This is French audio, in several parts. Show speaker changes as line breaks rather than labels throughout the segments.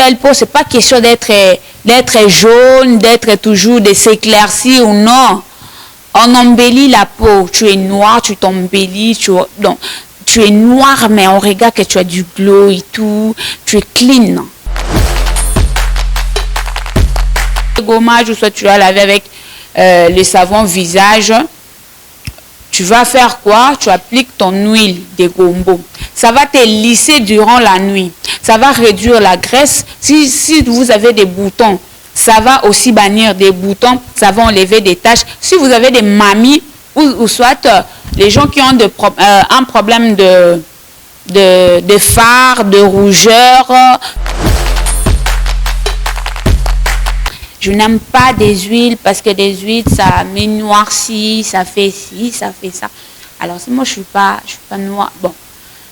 belle peau, c'est pas question d'être jaune, d'être toujours, de s'éclaircir ou non. On embellit la peau. Tu es noir, tu t'embellis. Donc, tu es noir, mais on regarde que tu as du glow et tout. Tu es clean. Le gommage, ou soit tu vas laver avec le savon visage. Tu vas faire quoi? Tu appliques ton huile de gombo. Ça va te lisser durant la nuit. Ça va réduire la graisse. Si vous avez des boutons, ça va aussi bannir des boutons. Ça va enlever des taches. Si vous avez des mamies, ou soit les gens qui ont un problème de fard, de rougeur. Je n'aime pas des huiles parce que des huiles, ça m'énoircit, ça fait ci, ça fait ça. Alors, moi, je suis pas noire. Bon,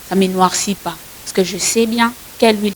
ça m'énoircit pas. Parce que je sais bien quelle huile.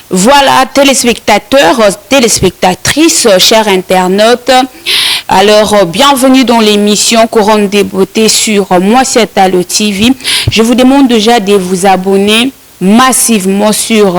Voilà, téléspectateurs, téléspectatrices, chers internautes. Alors, bienvenue dans l'émission Couronne des beautés sur Moisiatalo TV. Je vous demande déjà de vous abonner massivement sur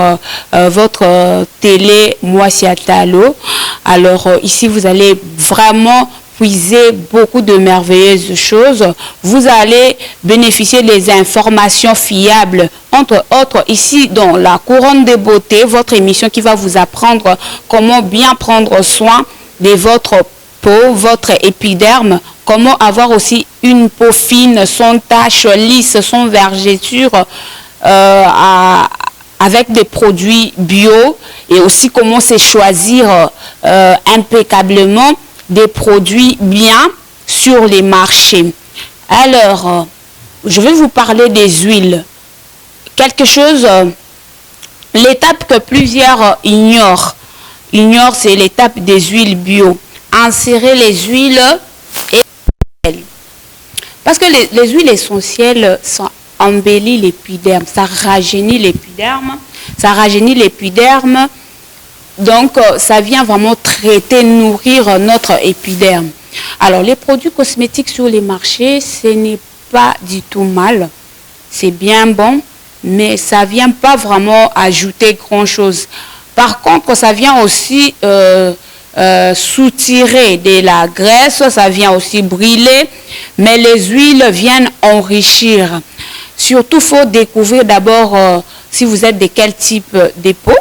votre télé Moisiatalo. Alors, ici, vous allez vraiment puiser beaucoup de merveilleuses choses. Vous allez bénéficier des informations fiables, entre autres ici dans la Couronne des beautés, votre émission qui va vous apprendre comment bien prendre soin de votre peau, votre épiderme, comment avoir aussi une peau fine, sans taches, lisse, sans vergetures, avec des produits bio, et aussi comment se choisir impeccablement des produits bien sur les marchés. Alors, je vais vous parler des huiles. Quelque chose, l'étape que plusieurs ignorent, c'est l'étape des huiles bio. Insérer les huiles essentielles. Parce que les huiles essentielles embellissent l'épiderme, ça rajeunit l'épiderme, donc, ça vient vraiment traiter, nourrir notre épiderme. Alors, les produits cosmétiques sur les marchés, ce n'est pas du tout mal. C'est bien bon, mais ça ne vient pas vraiment ajouter grand-chose. Par contre, ça vient aussi soutirer de la graisse, ça vient aussi brûler, mais les huiles viennent enrichir. Surtout, il faut découvrir d'abord si vous êtes de quel type de peau.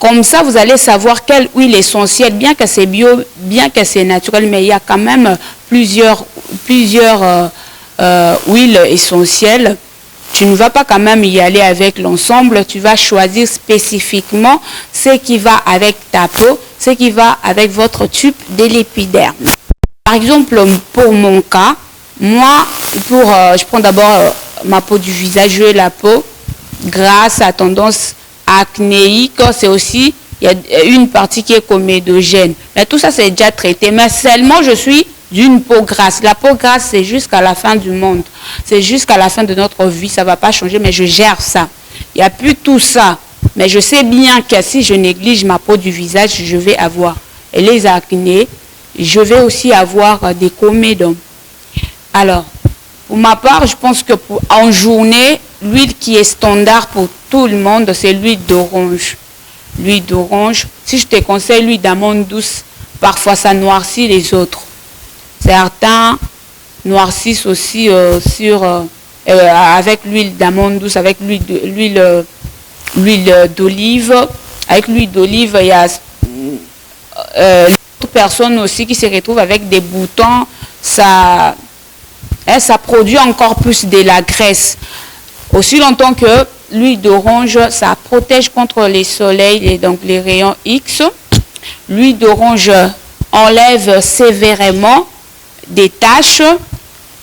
Comme ça, vous allez savoir quelle huile essentielle, bien que c'est bio, bien que c'est naturel, mais il y a quand même plusieurs huiles essentielles. Tu ne vas pas quand même y aller avec l'ensemble, tu vas choisir spécifiquement ce qui va avec ta peau, ce qui va avec votre tube de l'épiderme. Par exemple, pour mon cas, moi, je prends d'abord ma peau du visage, j'ai la peau grasse à tendance acnéique, c'est aussi, il y a une partie qui est comédogène. Mais tout ça, c'est déjà traité. Mais seulement, je suis d'une peau grasse. La peau grasse, c'est jusqu'à la fin du monde. C'est jusqu'à la fin de notre vie. Ça ne va pas changer, mais je gère ça. Il n'y a plus tout ça. Mais je sais bien que si je néglige ma peau du visage, je vais avoir les acnés. Je vais aussi avoir des comédons. Alors, pour ma part, je pense que en journée, l'huile qui est standard pour tout le monde, c'est l'huile d'orange. L'huile d'orange. Si je te conseille l'huile d'amande douce, parfois ça noircit les autres. Certains noircissent aussi avec l'huile d'amande douce, avec l'huile d'olive. Avec l'huile d'olive, il y a d'autres personnes aussi qui se retrouvent avec des boutons. Ça produit encore plus de la graisse. Aussi longtemps que l'huile d'orange, ça protège contre les soleils et donc les rayons X. L'huile d'orange enlève sévèrement des taches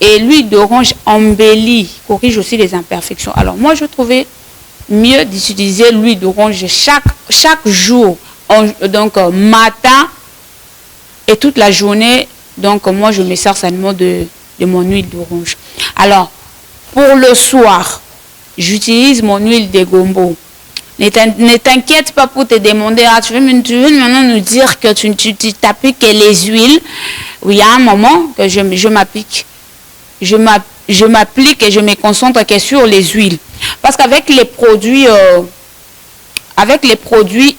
Et l'huile d'orange embellit, corrige aussi les imperfections. Alors moi, je trouvais mieux d'utiliser l'huile d'orange chaque jour, donc matin et toute la journée. Donc moi, je me sers seulement de mon huile d'orange. Alors, pour le soir, j'utilise mon huile de gombo. Ne t'inquiète pas pour te demander, ah, tu veux maintenant nous dire que tu t'appliques les huiles. Oui, il y a un moment que je m'applique. Je m'applique et je me concentre que sur les huiles. Parce qu'avec les produits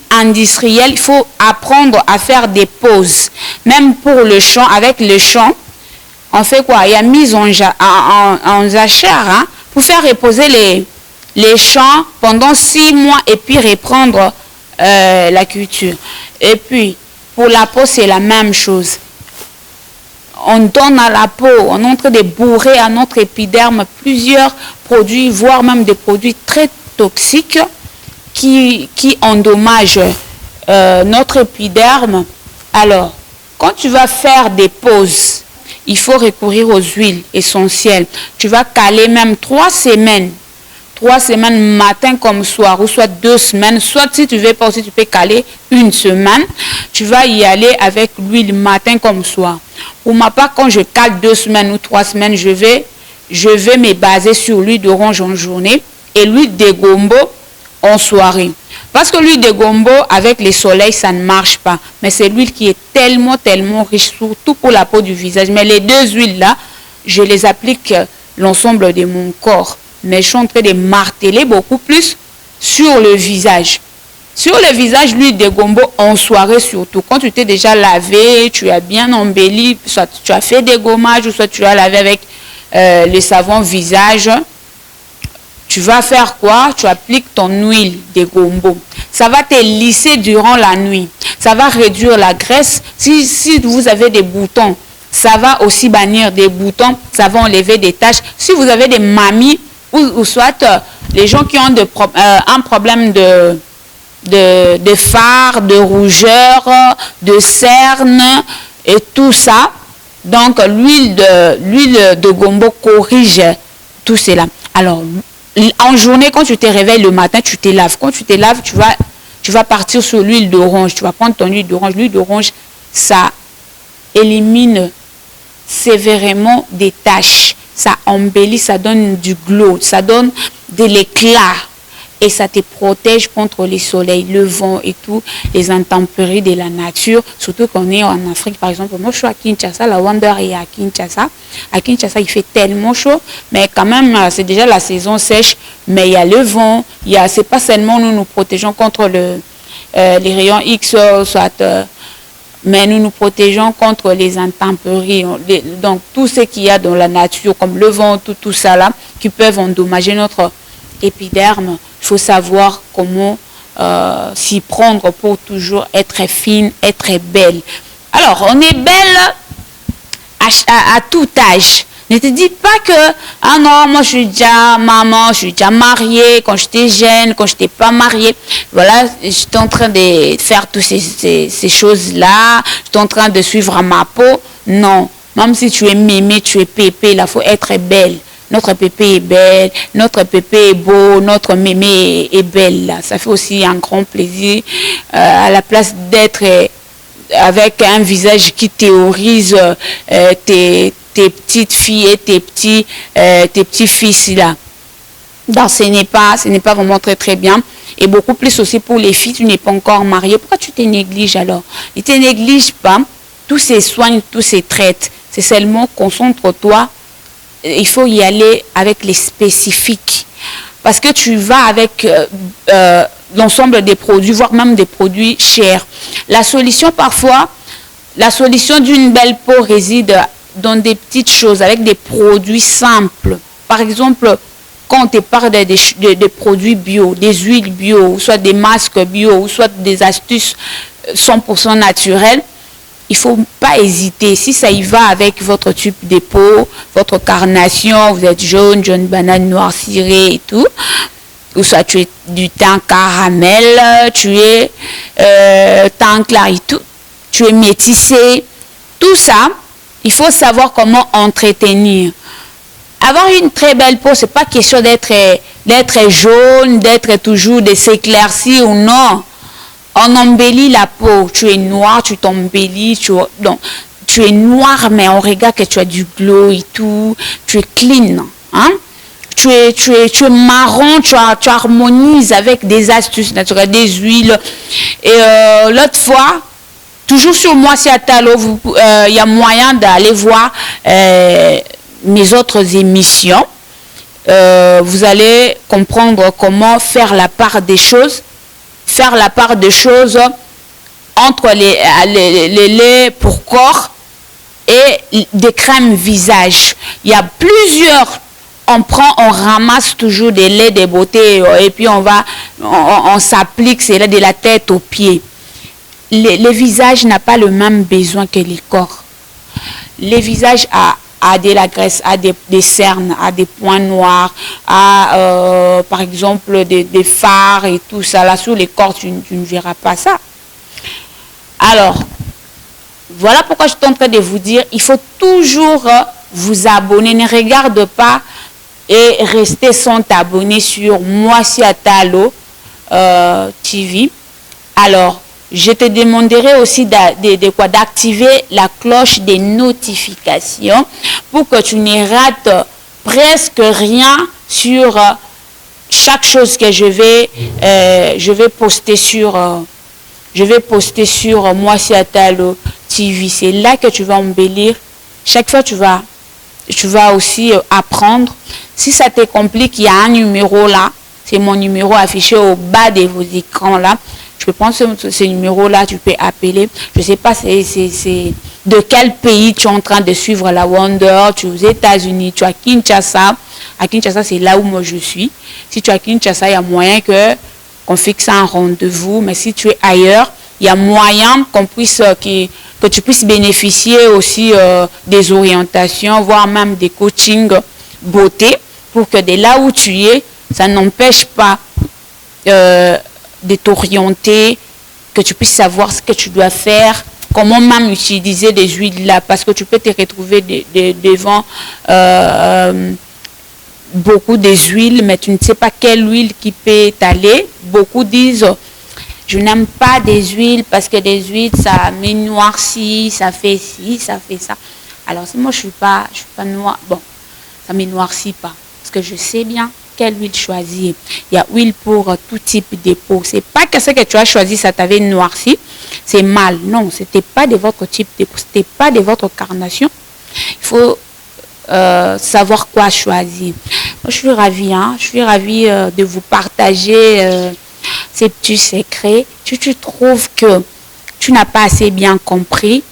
industriels, il faut apprendre à faire des pauses. Même pour le champ, avec le champ, on fait quoi? Il y a mise en jachère, hein, pour faire reposer les champs pendant 6 mois et puis reprendre la culture. Et puis, pour la peau, c'est la même chose. On donne à la peau, on est en train de bourrer à notre épiderme plusieurs produits, voire même des produits très toxiques qui endommagent notre épiderme. Alors, quand tu vas faire des pauses, il faut recourir aux huiles essentielles. Tu vas caler même 3 semaines. 3 semaines matin comme soir, ou soit 2 semaines, soit si tu veux pas aussi, tu peux caler 1 semaine. Tu vas y aller avec l'huile matin comme soir. Pour ma part, quand je cale 2 semaines ou 3 semaines, je vais me baser sur l'huile d'orange en journée et l'huile de gombo en soirée. Parce que l'huile de gombo, avec les soleils, ça ne marche pas. Mais c'est l'huile qui est tellement riche, surtout pour la peau du visage. Mais les 2 huiles-là, je les applique l'ensemble de mon corps. Mais je suis en train de marteler beaucoup plus sur le visage. Sur le visage, l'huile de gombo en soirée surtout. Quand tu t'es déjà lavé, tu as bien embelli, soit tu as fait des gommages, ou soit tu as lavé avec le savon visage. Tu vas faire quoi? Tu appliques ton huile de gombo. Ça va te lisser durant la nuit. Ça va réduire la graisse. Si vous avez des boutons, ça va aussi bannir des boutons. Ça va enlever des taches. Si vous avez des mamies, ou soit les gens qui ont un problème de fard, de rougeur, de cernes et tout ça. Donc l'huile de gombo corrige tout cela. Alors en journée, quand tu te réveilles le matin, tu te laves. Quand tu te laves, tu vas partir sur l'huile d'orange. Tu vas prendre ton huile d'orange. L'huile d'orange, ça élimine sévèrement des taches. Ça embellit, ça donne du glow, ça donne de l'éclat. Et ça te protège contre les soleils, le vent et tout, les intempéries de la nature. Surtout qu'on est en Afrique, par exemple. Moi, je suis à Kinshasa, la Wonder est à Kinshasa. À Kinshasa, il fait tellement chaud, mais quand même, c'est déjà la saison sèche. Mais il y a le vent, c'est pas seulement nous protégeons contre les rayons X, mais nous protégeons contre les intempéries. Donc, tout ce qu'il y a dans la nature, comme le vent, tout ça là, qui peuvent endommager notre épiderme. Il faut savoir comment s'y prendre pour toujours être fine, être belle. Alors, on est belle à tout âge. Ne te dis pas que, ah non, moi je suis déjà maman, je suis déjà mariée, quand j'étais jeune, quand je n'étais pas mariée. Voilà, j'étais en train de faire toutes ces choses-là, j'étais en train de suivre ma peau. Non, même si tu es mémé, tu es pépé, il faut être belle. Notre pépé est belle, notre pépé est beau, notre mémé est belle. Là. Ça fait aussi un grand plaisir à la place d'être avec un visage qui théorise tes petites filles et tes petits fils là. Donc ce n'est pas vraiment très bien. Et beaucoup plus aussi pour les filles, tu n'es pas encore mariée. Pourquoi tu te négliges alors? Ne te néglige pas. Tous ces soins, tous ces traites, c'est seulement concentre-toi. Il faut y aller avec les spécifiques. Parce que tu vas avec l'ensemble des produits, voire même des produits chers. La solution parfois, la solution d'une belle peau réside dans des petites choses, avec des produits simples. Par exemple, quand on te parle des produits bio, des huiles bio, ou soit des masques bio, ou soit des astuces 100% naturelles, il ne faut pas hésiter. Si ça y va avec votre type de peau, votre carnation, vous êtes jaune banane, noir ciré et tout, ou soit tu es du teint caramel, tu es teint clair et tout, tu es métissé, tout ça, il faut savoir comment entretenir. Avoir une très belle peau, c'est pas question d'être jaune, d'être toujours de s'éclaircir ou non. On embellit la peau. Tu es noir, tu t'embellis. Donc, tu es noir, mais on regarde que tu as du glow et tout. Tu es clean. Hein? Tu es marron, tu harmonises avec des astuces naturelles, des huiles. Et l'autre fois, toujours sur Moissi Atalo, il y a moyen d'aller voir mes autres émissions. Vous allez comprendre comment faire la part des choses. Faire la part des choses entre les laits pour corps et des crèmes visage. Il y a plusieurs. On ramasse toujours des laits de beauté et puis on s'applique cela de la tête aux pieds. Le visage n'a pas le même besoin que le corps. Le visage a de la graisse, a des cernes, a des points noirs, a par exemple des fards et tout ça. Là, sur les corps, tu ne verras pas ça. Alors, voilà pourquoi je suis en train de vous dire, il faut toujours vous abonner. Ne regarde pas et restez sans t'abonner sur Moissi Atalo TV. Alors, je te demanderai aussi d'activer la cloche des notifications pour que tu ne rates presque rien sur chaque chose que je vais poster sur Moissi Atalo TV. C'est là que tu vas embellir. Chaque fois, tu vas aussi apprendre. Si ça te complique, il y a un numéro là. C'est mon numéro affiché au bas de vos écrans là. Tu peux prendre ce numéro-là, tu peux appeler. Je ne sais pas c'est de quel pays tu es en train de suivre la Wonder. Tu es aux États-Unis, tu es à Kinshasa. À Kinshasa, c'est là où moi je suis. Si tu es à Kinshasa, il y a moyen qu'on fixe un rendez-vous. Mais si tu es ailleurs, il y a moyen que tu puisses bénéficier aussi des orientations, voire même des coachings beauté, pour que de là où tu es, ça n'empêche pas de t'orienter, que tu puisses savoir ce que tu dois faire, comment même utiliser des huiles là, parce que tu peux te retrouver devant beaucoup des huiles, mais tu ne sais pas quelle huile qui peut t'aller. Beaucoup disent, je n'aime pas des huiles parce que des huiles, ça m'énoircit, ça fait ci, ça fait ça. Alors, si moi, je suis pas noire, bon, ça ne m'énoircit pas, parce que je sais bien quelle huile choisir. Il y a huile pour tout type de peau. Ce n'est pas que ce que tu as choisi, ça t'avait noirci, c'est mal. Non, ce n'était pas de votre type de peau, ce n'était pas de votre carnation. Il faut savoir quoi choisir. Moi, je suis ravie, de vous partager ces petits secrets. Si tu trouves que tu n'as pas assez bien compris,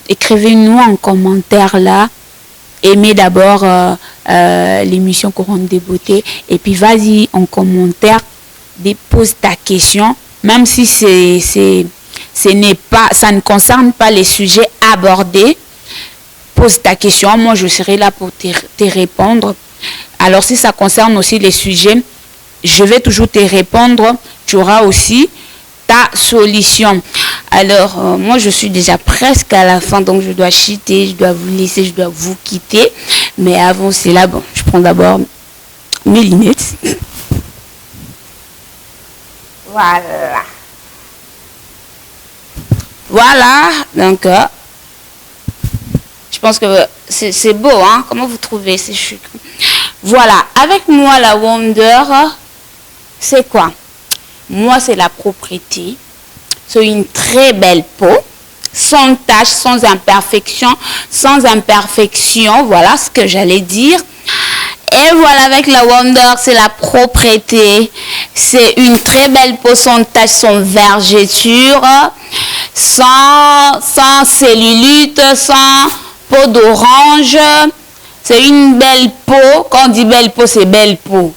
écrivez-nous en commentaire là. Aimez d'abord l'émission Couronne de beauté et puis vas-y en commentaire, dépose ta question, même si ça ne concerne pas les sujets abordés. Pose ta question, moi je serai là pour te répondre. Alors si ça concerne aussi les sujets, je vais toujours te répondre. Tu auras aussi ta solution. Alors, moi, je suis déjà presque à la fin, donc je dois chuter, je dois vous laisser, je dois vous quitter. Mais avant cela, bon, je prends d'abord mes lunettes. Voilà. Voilà, donc, je pense que c'est beau, hein? Comment vous trouvez? C'est chic. Voilà, avec moi, la Wonder, c'est quoi? Moi, c'est la propreté. C'est une très belle peau, sans tache, sans imperfection, voilà ce que j'allais dire. Et voilà, avec la Wonder, c'est la propreté. C'est une très belle peau, sans tache, sans vergeture, sans cellulite, sans peau d'orange. C'est une belle peau. Quand on dit belle peau, c'est belle peau.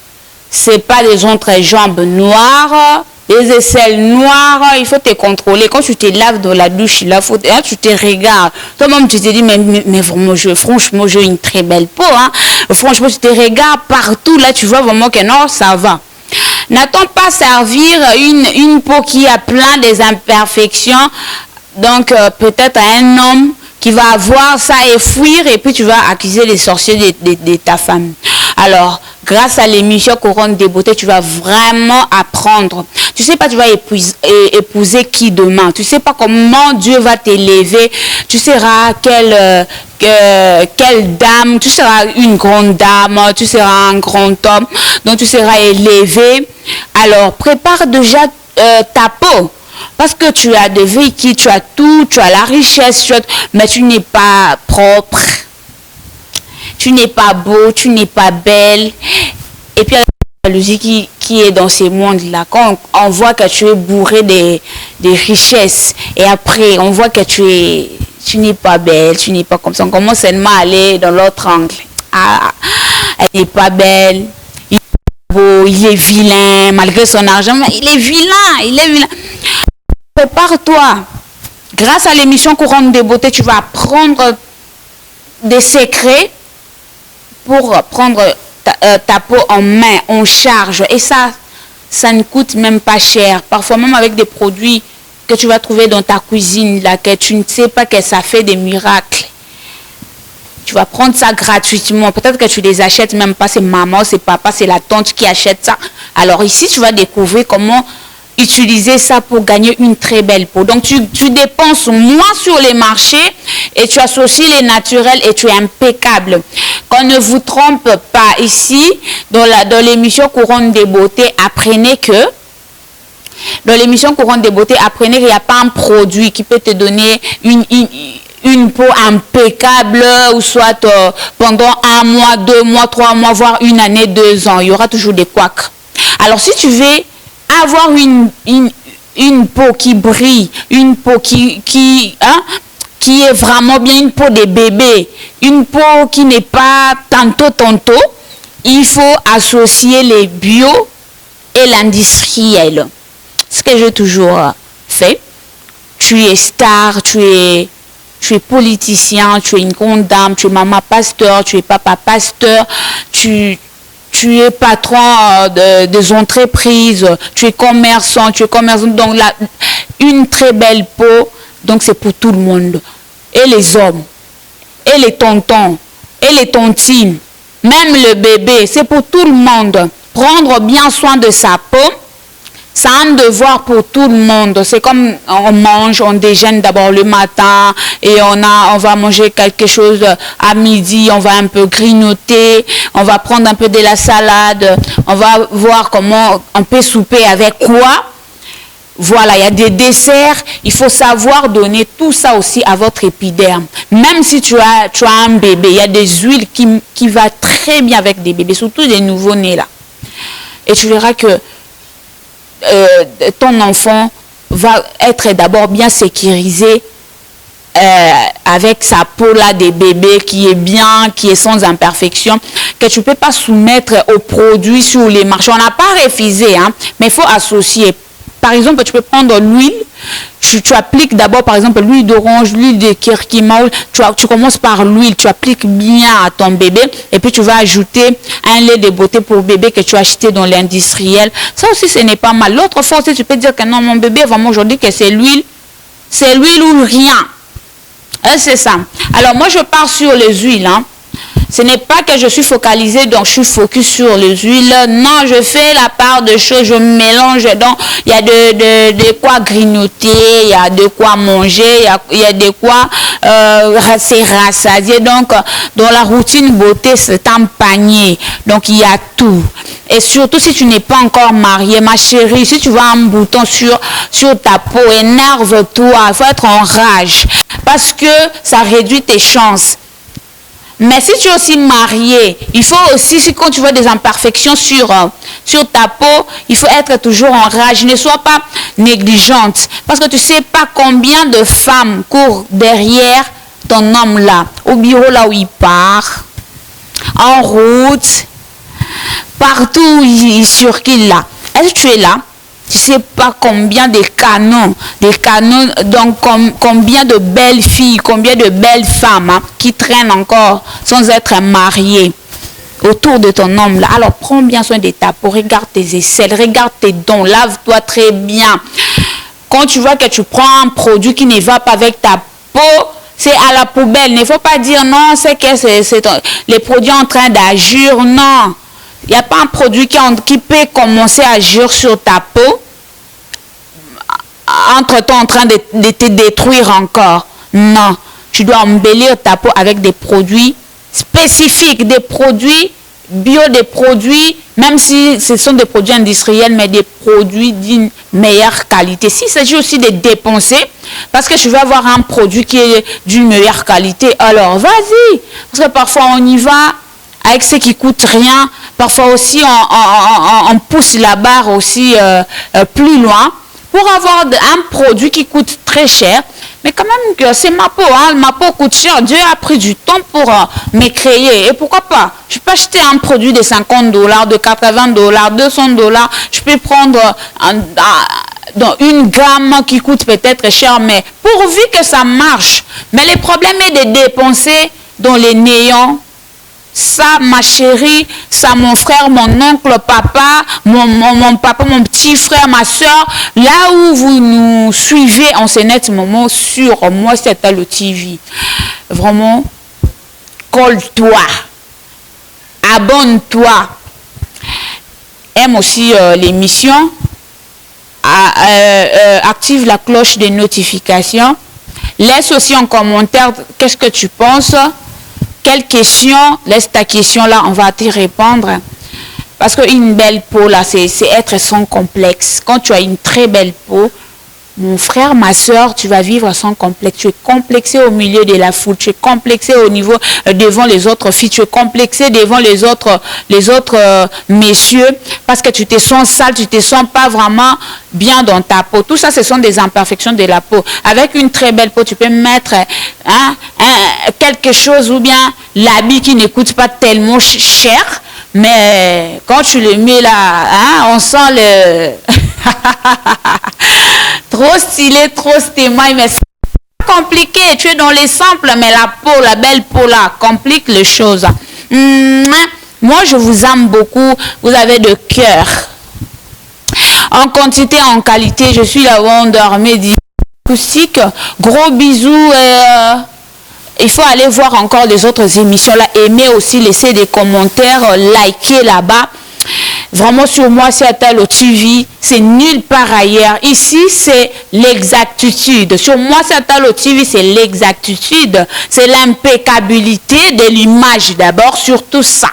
C'est pas des entrejambes noires. Les aisselles noires, il faut te contrôler. Quand tu te laves dans la douche, là, tu te regardes. Toi-même, tu te dis, mais vraiment, franchement, j'ai une très belle peau. Hein. Franchement, tu te regardes partout. Là, tu vois vraiment que non, ça va. N'attends pas servir une peau qui a plein des imperfections. Donc, peut-être à un homme qui va voir ça et fuir, et puis tu vas accuser les sorciers de ta femme. Alors, grâce à l'émission Couronne des beautés, tu vas vraiment apprendre. Tu sais pas tu vas épouser qui demain. Tu sais pas comment Dieu va t'élever. Tu seras quelle dame. Tu seras une grande dame. Tu seras un grand homme. Donc tu seras élevé. Alors, prépare déjà ta peau. Parce que tu as des véhicules, tu as tout, tu as la richesse, mais tu n'es pas propre. Tu n'es pas beau, tu n'es pas belle. Et puis, la jalousie qui est dans ces mondes-là, quand on voit que tu es bourré des richesses, et après, on voit que tu n'es pas belle, tu n'es pas comme ça. On commence seulement à aller dans l'autre angle. Ah, elle n'est pas belle, il est beau, il est vilain, malgré son argent, mais il est vilain. Prépare-toi. Grâce à l'émission Couronne des beautés, tu vas apprendre des secrets pour prendre ta peau en main, en charge. Et ça ne coûte même pas cher. Parfois même avec des produits que tu vas trouver dans ta cuisine, là, que tu ne sais pas que ça fait des miracles. Tu vas prendre ça gratuitement. Peut-être que tu les achètes même pas. C'est maman, c'est papa, c'est la tante qui achète ça. Alors ici, tu vas découvrir comment utiliser ça pour gagner une très belle peau. Donc, tu dépenses moins sur les marchés et tu associes les naturels et tu es impeccable. Qu'on ne vous trompe pas ici, dans l'émission Couronne des beautés, apprenez que dans l'émission Couronne des beautés, apprenez qu'il n'y a pas un produit qui peut te donner une peau impeccable, ou soit pendant 1 mois, 2 mois, 3 mois, voire 1 année, 2 ans. Il y aura toujours des couacs. Alors, si tu veux avoir une peau qui brille, une peau qui est vraiment bien, une peau de bébé, une peau qui n'est pas tantôt, il faut associer les bio et l'industriel. Ce que j'ai toujours fait. Tu es star, tu es politicien, tu es une grande dame, tu es maman pasteur, tu es papa pasteur, tu es patron des entreprises, tu es commerçant, donc là, une très belle peau, donc c'est pour tout le monde. Et les hommes, et les tontons, et les tontines, même le bébé, c'est pour tout le monde. Prendre bien soin de sa peau, c'est un devoir pour tout le monde. C'est comme on mange, on déjeune d'abord le matin et on va manger quelque chose à midi, on va un peu grignoter, on va prendre un peu de la salade, on va voir comment on peut souper avec quoi. Voilà, il y a des desserts, il faut savoir donner tout ça aussi à votre épiderme. Même si tu as un bébé, il y a des huiles qui vont très bien avec des bébés, surtout des nouveau-nés là. Et tu verras que ton enfant va être d'abord bien sécurisé avec sa peau là des bébés qui est bien, qui est sans imperfection, que tu ne peux pas soumettre aux produits sur les marchés. On n'a pas refusé, hein, mais il faut associer. Par exemple, tu peux prendre l'huile, tu appliques d'abord par exemple l'huile d'orange, l'huile de curcuma, tu commences par l'huile, tu appliques bien à ton bébé et puis tu vas ajouter un lait de beauté pour bébé que tu as acheté dans l'industriel. Ça aussi ce n'est pas mal. L'autre fois aussi tu peux dire que non, mon bébé vraiment aujourd'hui que c'est l'huile ou rien. C'est ça. Alors moi je pars sur les huiles, hein. Ce n'est pas que je suis focalisée, donc je suis focus sur les huiles. Non, je fais la part de choses, je mélange. Donc, il y a de quoi grignoter, il y a de quoi manger, il y a de quoi se rassasier. Donc, dans la routine beauté, c'est un panier. Donc, il y a tout. Et surtout, si tu n'es pas encore mariée, ma chérie, si tu vois un bouton sur ta peau, énerve-toi. Il faut être en rage. Parce que ça réduit tes chances. Mais si tu es aussi marié, il faut aussi, si quand tu vois des imperfections sur ta peau, il faut être toujours en rage. Ne sois pas négligente. Parce que tu ne sais pas combien de femmes courent derrière ton homme là, au bureau là où il part, en route, partout où il circule là. Est-ce que tu es là? Tu ne sais pas combien de canons, donc combien de belles filles, combien de belles femmes hein, qui traînent encore sans être mariées autour de ton homme là. Alors prends bien soin de ta peau, regarde tes aisselles, regarde tes dents, lave-toi très bien. Quand tu vois que tu prends un produit qui ne va pas avec ta peau, c'est à la poubelle. Il ne faut pas dire non, c'est que c'est les produits en train d'agir. Non, il n'y a pas un produit qui peut commencer à agir sur ta peau entre-temps en train de te détruire encore. Non, tu dois embellir ta peau avec des produits spécifiques, des produits bio, des produits, même si ce sont des produits industriels, mais des produits d'une meilleure qualité. S'il s'agit aussi de dépenser, parce que je veux avoir un produit qui est d'une meilleure qualité, alors vas-y. Parce que parfois on y va avec ce qui coûte rien. Parfois aussi on pousse la barre aussi plus loin pour avoir un produit qui coûte très cher. Mais quand même que c'est ma peau, hein. Ma peau coûte cher. Dieu a pris du temps pour me créer. Et pourquoi pas? Je peux acheter un produit de $50, de $80, $200. Je peux prendre dans une gamme qui coûte peut-être cher, mais pourvu que ça marche. Mais le problème est de dépenser dans les néants. Ça, ma chérie, ça, mon frère, mon oncle, papa, mon papa, mon petit frère, ma soeur, là où vous nous suivez en ce net moment sur Moi C'est Allo TV. Vraiment, colle-toi, abonne-toi, aime aussi l'émission, active la cloche des notifications, laisse aussi en commentaire qu'est-ce que tu penses. Quelle question? Laisse ta question là, on va te répondre. Parce qu'une belle peau là, c'est être sans complexe. Quand tu as une très belle peau, mon frère, ma soeur, tu vas vivre sans complexe. Tu es complexé au milieu de la foule. Tu es complexé au niveau devant les autres filles. Tu es complexé devant les autres messieurs parce que tu te sens sale, tu te sens pas vraiment bien dans ta peau. Tout ça, ce sont des imperfections de la peau. Avec une très belle peau, tu peux mettre quelque chose ou bien l'habit qui ne coûte pas tellement cher. Mais quand tu le mets là, on sent le... trop stylé, trop stémaille, mais c'est compliqué. Tu es dans les simples, mais la peau, la belle peau là, complique les choses. Moi, je vous aime beaucoup. Vous avez de cœur. En quantité, en qualité, je suis la Wonder Medi acoustique. Gros bisous. Il faut aller voir encore les autres émissions là. Aimer aussi, laisser des commentaires, liker là-bas. Vraiment, sur Moi C'est Allo TV, c'est nulle part ailleurs. Ici, c'est l'exactitude. Sur Moi C'est Allo TV, c'est l'exactitude. C'est l'impeccabilité de l'image d'abord, surtout ça.